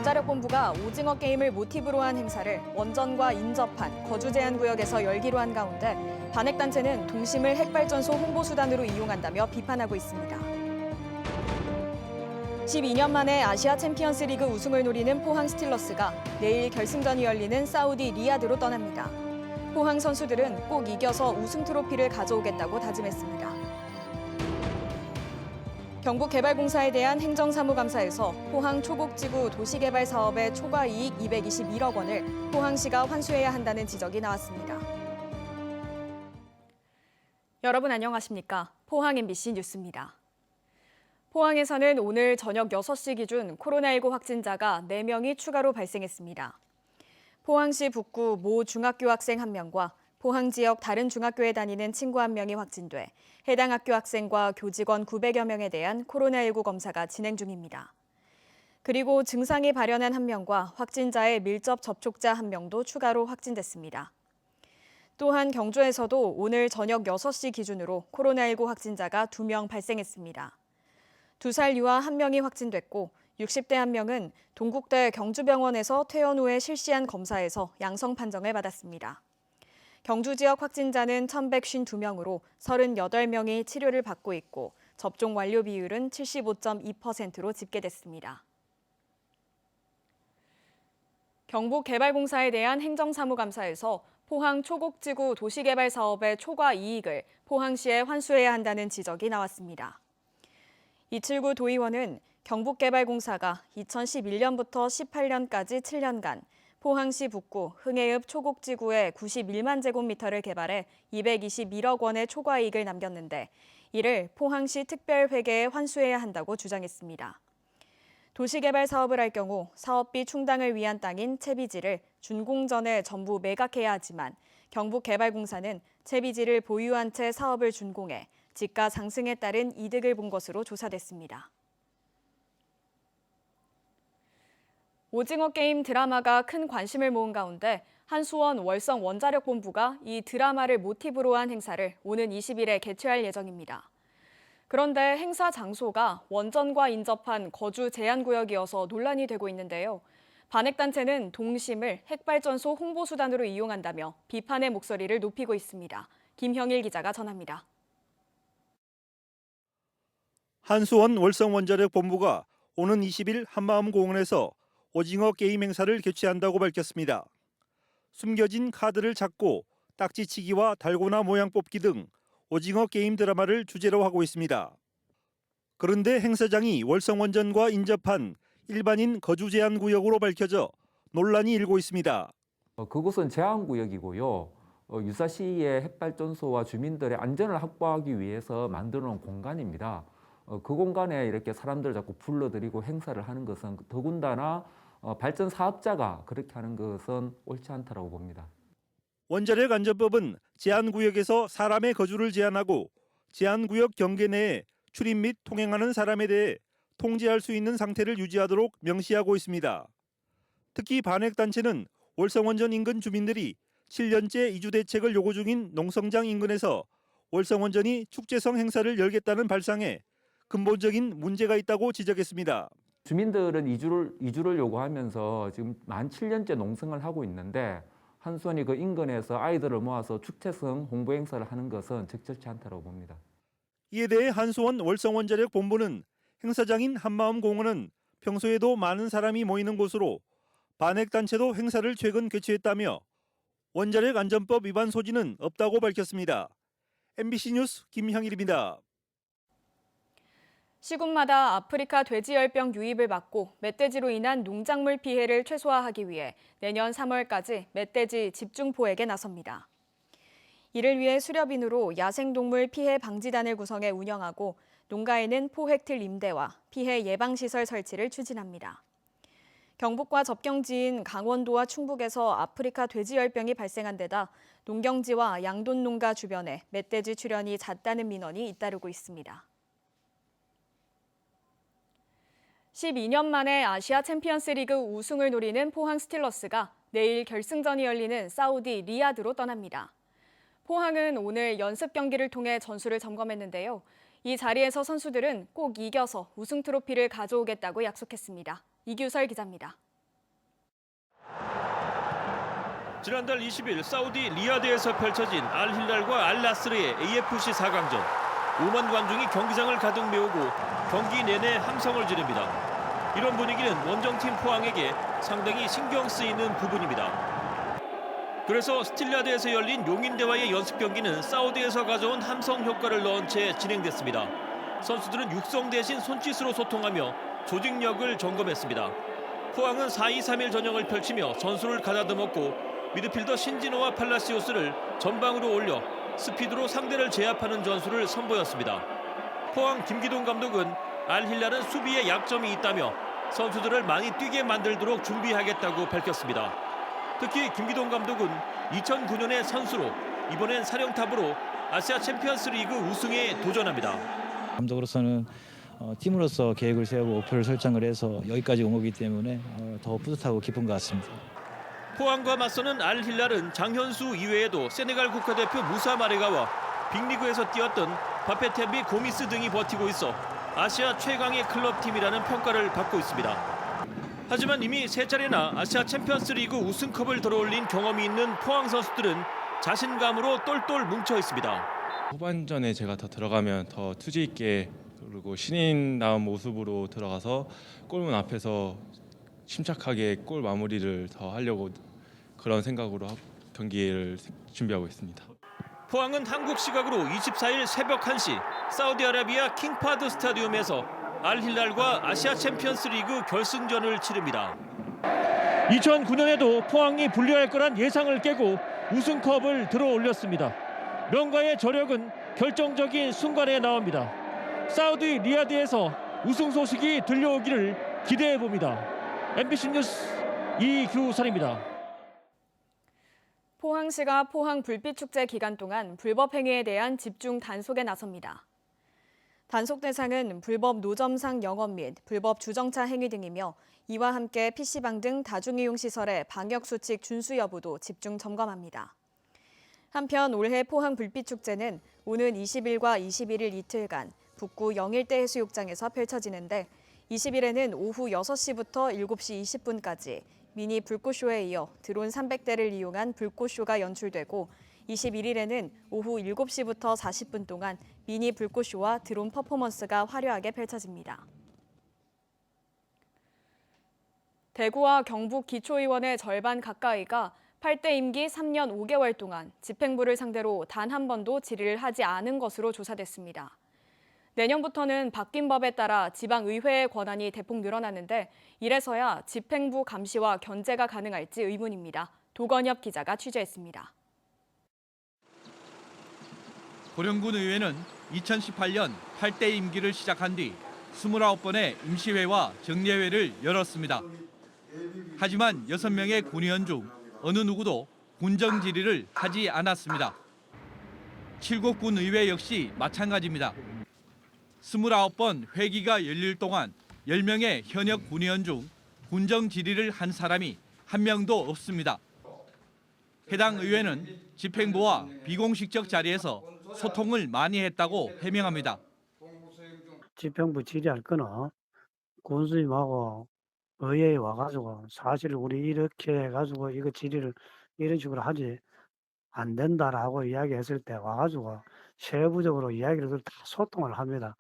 원자력본부가 오징어 게임을 모티브로 한 행사를 원전과 인접한 거주 제한 구역에서 열기로 한 가운데 반핵단체는 동심을 핵발전소 홍보수단으로 이용한다며 비판하고 있습니다. 12년 만에 아시아 챔피언스 리그 우승을 노리는 포항 스틸러스가 내일 결승전이 열리는 사우디 리야드로 떠납니다. 포항 선수들은 꼭 이겨서 우승 트로피를 가져오겠다고 다짐했습니다. 경북개발공사에 대한 행정사무감사에서 포항 초곡지구 도시개발 사업의 초과 이익 221억 원을 포항시가 환수해야 한다는 지적이 나왔습니다. 여러분 안녕하십니까? 포항 MBC 뉴스입니다. 포항에서는 오늘 저녁 6시 기준 코로나19 확진자가 4명이 추가로 발생했습니다. 포항시 북구 모 중학교 학생 1명과 포항 지역 다른 중학교에 다니는 친구 1명이 확진돼 해당 학교 학생과 교직원 900여 명에 대한 코로나19 검사가 진행 중입니다. 그리고 증상이 발현한 1명과 확진자의 밀접 접촉자 1명도 추가로 확진됐습니다. 또한 경주에서도 오늘 저녁 6시 기준으로 코로나19 확진자가 2명 발생했습니다. 2살 유아 1명이 확진됐고 60대 1명은 동국대 경주병원에서 퇴원 후에 실시한 검사에서 양성 판정을 받았습니다. 경주 지역 확진자는 1,152명으로 38명이 치료를 받고 있고 접종 완료 비율은 75.2%로 집계됐습니다. 경북개발공사에 대한 행정사무감사에서 포항 초곡지구 도시개발 사업의 초과 이익을 포항시에 환수해야 한다는 지적이 나왔습니다. 이칠구 도의원은 경북개발공사가 2011년부터 18년까지 7년간 포항시 북구 흥해읍 초곡지구에 91만 제곱미터를 개발해 221억 원의 초과 이익을 남겼는데 이를 포항시 특별회계에 환수해야 한다고 주장했습니다. 도시개발 사업을 할 경우 사업비 충당을 위한 땅인 채비지를 준공 전에 전부 매각해야 하지만 경북개발공사는 채비지를 보유한 채 사업을 준공해 지가 상승에 따른 이득을 본 것으로 조사됐습니다. 오징어 게임 드라마가 큰 관심을 모은 가운데 한수원 월성 원자력본부가 이 드라마를 모티브로 한 행사를 오는 20일에 개최할 예정입니다. 그런데 행사 장소가 원전과 인접한 거주 제한구역이어서 논란이 되고 있는데요. 반핵단체는 동심을 핵발전소 홍보수단으로 이용한다며 비판의 목소리를 높이고 있습니다. 김형일 기자가 전합니다. 한수원 월성 원자력본부가 오는 20일 한마음공원에서 오징어 게임 행사를 개최한다고 밝혔습니다. 숨겨진 카드를 찾고 딱지치기와 달고나 모양 뽑기 등 오징어 게임 드라마를 주제로 하고 있습니다. 그런데 행사장이 월성 원전과 인접한 일반인 거주 제한 구역으로 밝혀져 논란이 일고 있습니다. 그곳은 제한구역이고요. 유사시의 핵발전소와 주민들의 안전을 확보하기 위해서 만들어 놓은 공간입니다. 그 공간에 이렇게 사람들을 자꾸 불러들이고 행사를 하는 것은 더군다나 발전 사업자가 그렇게 하는 것은 옳지 않다고 봅니다. 원자력 안전법은 제한구역에서 사람의 거주를 제한하고 제한구역 경계 내에 출입 및 통행하는 사람에 대해 통제할 수 있는 상태를 유지하도록 명시하고 있습니다. 특히 반핵단체는 월성원전 인근 주민들이 7년째 이주 대책을 요구 중인 농성장 인근에서 월성원전이 축제성 행사를 열겠다는 발상에 근본적인 문제가 있다고 지적했습니다. 주민들은 이주를 요구하면서 지금 만 7년째 농성을 하고 있는데 한수원이 그 인근에서 아이들을 모아서 축제성 홍보 행사를 하는 것은 적절치 않다고 봅니다. 이에 대해 한수원 월성원자력 본부는 행사장인 한마음공원은 평소에도 많은 사람이 모이는 곳으로 반핵단체도 행사를 최근 개최했다며 원자력 안전법 위반 소지는 없다고 밝혔습니다. MBC 뉴스 김형일입니다. 시군마다 아프리카 돼지열병 유입을 막고 멧돼지로 인한 농작물 피해를 최소화하기 위해 내년 3월까지 멧돼지 집중포획에 나섭니다. 이를 위해 수렵인으로 야생동물 피해 방지단을 구성해 운영하고 농가에는 포획틀 임대와 피해 예방시설 설치를 추진합니다. 경북과 접경지인 강원도와 충북에서 아프리카 돼지열병이 발생한 데다 농경지와 양돈 농가 주변에 멧돼지 출현이 잦다는 민원이 잇따르고 있습니다. 12년 만에 아시아 챔피언스 리그 우승을 노리는 포항 스틸러스가 내일 결승전이 열리는 사우디 리야드로 떠납니다. 포항은 오늘 연습 경기를 통해 전술을 점검했는데요. 이 자리에서 선수들은 꼭 이겨서 우승 트로피를 가져오겠다고 약속했습니다. 이규설 기자입니다. 지난달 20일 사우디 리야드에서 펼쳐진 알힐랄과 알나스르의 AFC 4강전. 5만 관중이 경기장을 가득 메우고 경기 내내 함성을 지릅니다. 이런 분위기는 원정팀 포항에게 상당히 신경 쓰이는 부분입니다. 그래서 스틸라드에서 열린 용인대와의 연습 경기는 사우디에서 가져온 함성 효과를 넣은 채 진행됐습니다. 선수들은 육성 대신 손짓으로 소통하며 조직력을 점검했습니다. 포항은 4-2-3-1 전형을 펼치며 전술을 가다듬었고 미드필더 신진호와 팔라시오스를 전방으로 올려 스피드로 상대를 제압하는 전술을 선보였습니다. 포항 김기동 감독은 알힐랄은 수비에 약점이 있다며 선수들을 많이 뛰게 만들도록 준비하겠다고 밝혔습니다. 특히 김기동 감독은 2009년의 선수로 이번엔 사령탑으로 아시아 챔피언스 리그 우승에 도전합니다. 감독으로서는 팀으로서 계획을 세우고 목표를 설정을 해서 여기까지 온 거기 때문에 더 뿌듯하고 기쁜 것 같습니다. 포항과 맞서는 알힐랄은 장현수 이외에도 세네갈 국가대표 무사 마레가와 빅리그에서 뛰었던 바페템비 고미스 등이 버티고 있어 아시아 최강의 클럽팀이라는 평가를 받고 있습니다. 하지만 이미 3차례나 아시아 챔피언스 리그 우승컵을 들어올린 경험이 있는 포항 선수들은 자신감으로 똘똘 뭉쳐 있습니다. 후반전에 제가 더 들어가면 더 투지 있게 그리고 신인다운 모습으로 들어가서 골문 앞에서 침착하게 골 마무리를 더 하려고 그런 생각으로 경기를 준비하고 있습니다. 포항은 한국 시각으로 24일 새벽 1시 사우디아라비아 킹파드 스타디움에서 알힐랄과 아시아 챔피언스 리그 결승전을 치릅니다. 2009년에도 포항이 불리할 거란 예상을 깨고 우승컵을 들어올렸습니다. 명가의 저력은 결정적인 순간에 나옵니다. 사우디 리야드에서 우승 소식이 들려오기를 기대해 봅니다. MBC 뉴스 이규선입니다. 포항시가 포항 불빛축제 기간 동안 불법 행위에 대한 집중 단속에 나섭니다. 단속 대상은 불법 노점상 영업 및 불법 주정차 행위 등이며 이와 함께 PC방 등 다중이용시설의 방역수칙 준수 여부도 집중 점검합니다. 한편 올해 포항 불빛축제는 오는 20일과 21일 이틀간 북구 영일대 해수욕장에서 펼쳐지는데 20일에는 오후 6시부터 7시 20분까지 미니 불꽃쇼에 이어 드론 300대를 이용한 불꽃쇼가 연출되고 21일에는 오후 7시부터 40분 동안 미니 불꽃쇼와 드론 퍼포먼스가 화려하게 펼쳐집니다. 대구와 경북 기초의원의 절반 가까이가 8대 임기 3년 5개월 동안 집행부를 상대로 단 한 번도 질의를 하지 않은 것으로 조사됐습니다. 내년부터는 바뀐 법에 따라 지방의회의 권한이 대폭 늘어나는데 이래서야 집행부 감시와 견제가 가능할지 의문입니다. 도건엽 기자가 취재했습니다. 고령군 의회는 2018년 8대 임기를 시작한 뒤 29번의 임시회와 정례회를 열었습니다. 하지만 6명의 군의원 중 어느 누구도 군정 질의를 하지 않았습니다. 칠곡군 의회 역시 마찬가지입니다. 29번 회기가 열릴 동안 10명의 현역 군의원 중 군정 질의를 한 사람이 한 명도 없습니다. 해당 의회는 집행부와 비공식적 자리에서 소통을 많이 했다고 해명합니다. 집행부 질의할 거는 군수님하고 의회에 와가지고 사실 우리 이렇게 해가지고 이거 질의를 이런 식으로 하지 안 된다라고 이야기했을 때 와가지고 세부적으로 이야기를 다 소통을 합니다.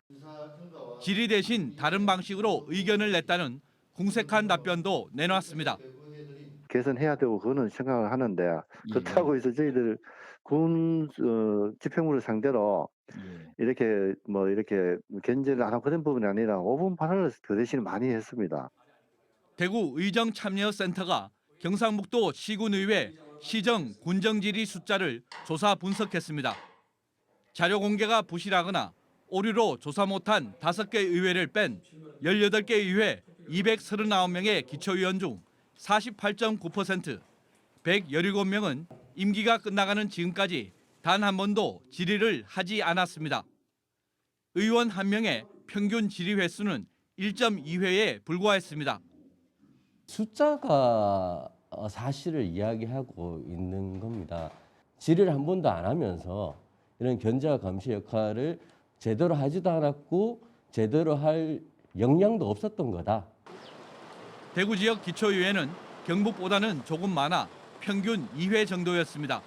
질의 대신 다른 방식으로 의견을 냈다는 궁색한 답변도 내놨습니다. 개선해야 되고 그거는 생각을 하는데 그렇다고 해서 저희들 군 집행부를 상대로 이렇게 견제를 안 하고 그런 부분이 아니라 5분 판을 그 대신 많이 했습니다. 대구 의정참여센터가 경상북도 시군의회 시정 군정질의 숫자를 조사 분석했습니다. 자료 공개가 부실하거나 오류로 조사 못한 5개 의회를 뺀 18개 의회 239명의 기초의원 중 48.9%, 117명은 임기가 끝나가는 지금까지 단 한 번도 질의를 하지 않았습니다. 의원 1명의 평균 질의 횟수는 1.2회에 불과했습니다. 숫자가 사실을 이야기하고 있는 겁니다. 질의를 한 번도 안 하면서 이런 견제와 감시 역할을 제대로 하지도 않았고 제대로 할 역량도 없었던 거다. 대구 지역 기초의회는 경북보다는 조금 많아 평균 2회 정도였습니다.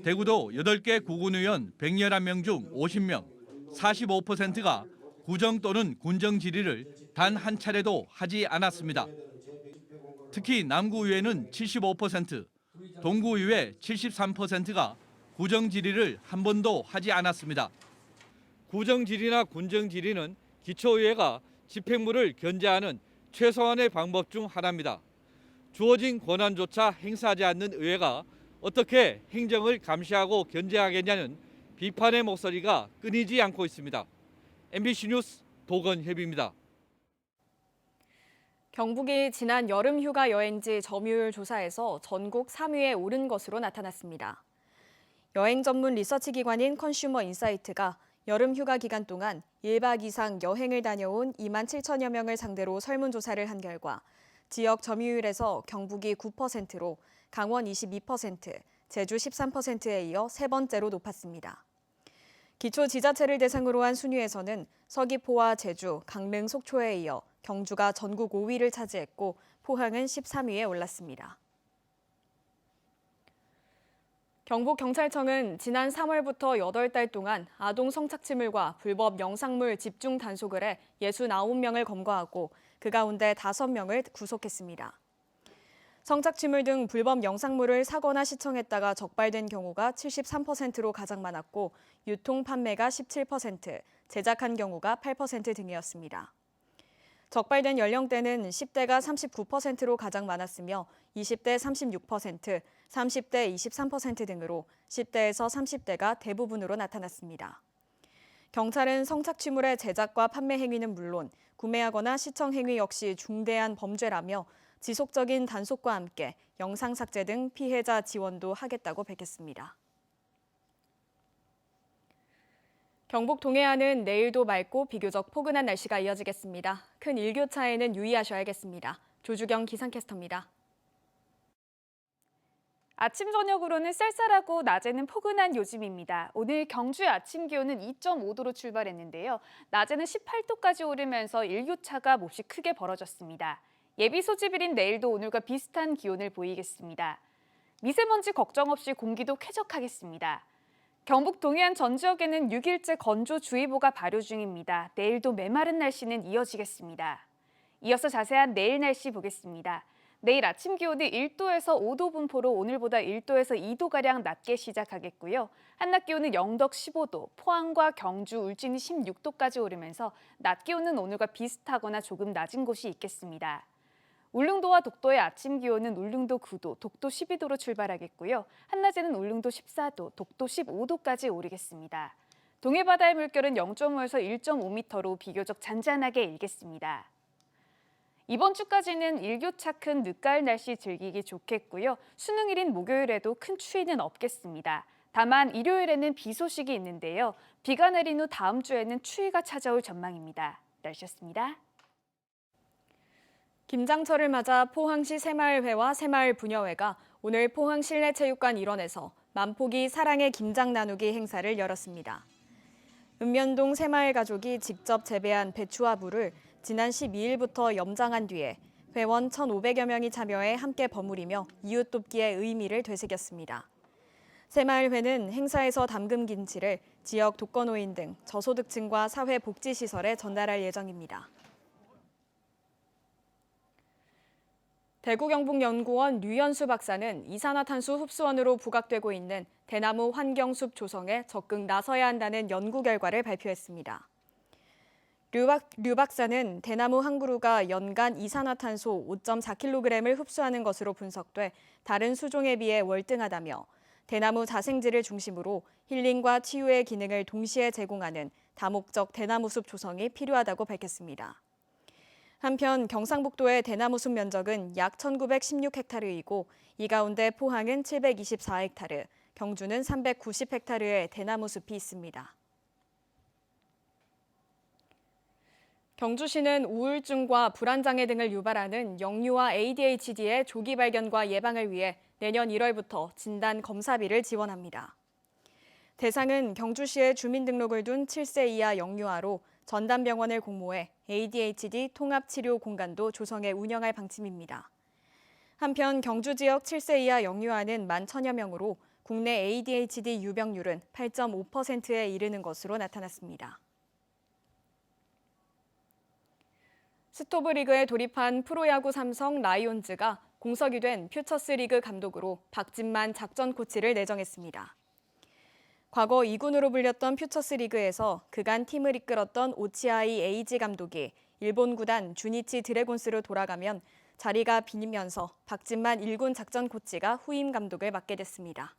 대구도 8개 구군의원 111명 중 50명, 45%가 구정 또는 군정 질의를 단 한 차례도 하지 않았습니다. 특히 남구의회는 75%, 동구의회 73%가 구정 질의를 한 번도 하지 않았습니다. 구정 질의나 군정 질의는 기초의회가 집행부를 견제하는 최소한의 방법 중 하나입니다. 주어진 권한조차 행사하지 않는 의회가 어떻게 행정을 감시하고 견제하겠냐는 비판의 목소리가 끊이지 않고 있습니다. MBC 뉴스 도건협입니다. 경북이 지난 여름 휴가 여행지 점유율 조사에서 전국 3위에 오른 것으로 나타났습니다. 여행 전문 리서치 기관인 컨슈머 인사이트가 여름 휴가 기간 동안 1박 이상 여행을 다녀온 2만 7천여 명을 상대로 설문조사를 한 결과 지역 점유율에서 경북이 9%로 강원 22%, 제주 13%에 이어 세 번째로 높았습니다. 기초지자체를 대상으로 한 순위에서는 서귀포와 제주, 강릉, 속초에 이어 경주가 전국 5위를 차지했고 포항은 13위에 올랐습니다. 경북경찰청은 지난 3월부터 8달 동안 아동 성착취물과 불법 영상물 집중 단속을 해 69명을 검거하고 그 가운데 5명을 구속했습니다. 성착취물 등 불법 영상물을 사거나 시청했다가 적발된 경우가 73%로 가장 많았고 유통 판매가 17%, 제작한 경우가 8% 등이었습니다. 적발된 연령대는 10대가 39%로 가장 많았으며 20대 36%, 30대 23% 등으로 10대에서 30대가 대부분으로 나타났습니다. 경찰은 성착취물의 제작과 판매 행위는 물론 구매하거나 시청 행위 역시 중대한 범죄라며 지속적인 단속과 함께 영상 삭제 등 피해자 지원도 하겠다고 밝혔습니다. 경북 동해안은 내일도 맑고 비교적 포근한 날씨가 이어지겠습니다. 큰 일교차에는 유의하셔야겠습니다. 조주경 기상캐스터입니다. 아침 저녁으로는 쌀쌀하고 낮에는 포근한 요즘입니다. 오늘 경주의 아침 기온은 2.5도로 출발했는데요. 낮에는 18도까지 오르면서 일교차가 몹시 크게 벌어졌습니다. 예비 소집일인 내일도 오늘과 비슷한 기온을 보이겠습니다. 미세먼지 걱정 없이 공기도 쾌적하겠습니다. 경북 동해안 전 지역에는 6일째 건조주의보가 발효 중입니다. 내일도 메마른 날씨는 이어지겠습니다. 이어서 자세한 내일 날씨 보겠습니다. 내일 아침 기온이 1도에서 5도 분포로 오늘보다 1도에서 2도가량 낮게 시작하겠고요. 한낮 기온은 영덕 15도, 포항과 경주, 울진이 16도까지 오르면서 낮 기온은 오늘과 비슷하거나 조금 낮은 곳이 있겠습니다. 울릉도와 독도의 아침 기온은 울릉도 9도, 독도 12도로 출발하겠고요. 한낮에는 울릉도 14도, 독도 15도까지 오르겠습니다. 동해바다의 물결은 0.5에서 1.5m로 비교적 잔잔하게 일겠습니다. 이번 주까지는 일교차 큰 늦가을 날씨 즐기기 좋겠고요. 수능일인 목요일에도 큰 추위는 없겠습니다. 다만 일요일에는 비 소식이 있는데요. 비가 내린 후 다음 주에는 추위가 찾아올 전망입니다. 날씨였습니다. 김장철을 맞아 포항시 새마을회와 새마을부녀회가 오늘 포항 실내체육관 일원에서 만포기 사랑의 김장 나누기 행사를 열었습니다. 읍면동 새마을 가족이 직접 재배한 배추와 물을 지난 12일부터 염장한 뒤에 회원 1,500여 명이 참여해 함께 버무리며 이웃 돕기의 의미를 되새겼습니다. 새마을회는 행사에서 담금 김치를 지역 독거노인 등 저소득층과 사회복지시설에 전달할 예정입니다. 대구경북연구원 류연수 박사는 이산화탄소 흡수원으로 부각되고 있는 대나무 환경숲 조성에 적극 나서야 한다는 연구 결과를 발표했습니다. 류 박사는 대나무 한 그루가 연간 이산화탄소 5.4kg을 흡수하는 것으로 분석돼 다른 수종에 비해 월등하다며 대나무 자생지를 중심으로 힐링과 치유의 기능을 동시에 제공하는 다목적 대나무숲 조성이 필요하다고 밝혔습니다. 한편 경상북도의 대나무숲 면적은 약 1,916헥타르이고 이 가운데 포항은 724헥타르, 경주는 390헥타르의 대나무숲이 있습니다. 경주시는 우울증과 불안장애 등을 유발하는 역류와 ADHD의 조기 발견과 예방을 위해 내년 1월부터 진단 검사비를 지원합니다. 대상은 경주시에 주민등록을 둔 7세 이하 역류아로 전담병원을 공모해 ADHD 통합치료 공간도 조성해 운영할 방침입니다. 한편 경주 지역 7세 이하 영유아는 11,000여 명으로 국내 ADHD 유병률은 8.5%에 이르는 것으로 나타났습니다. 스토브리그에 돌입한 프로야구 삼성 라이온즈가 공석이 된 퓨처스리그 감독으로 박진만 작전 코치를 내정했습니다. 과거 2군으로 불렸던 퓨처스리그에서 그간 팀을 이끌었던 오치아이 에이지 감독이 일본 구단 주니치 드래곤스로 돌아가면 자리가 비면서 박진만 1군 작전 코치가 후임 감독을 맡게 됐습니다.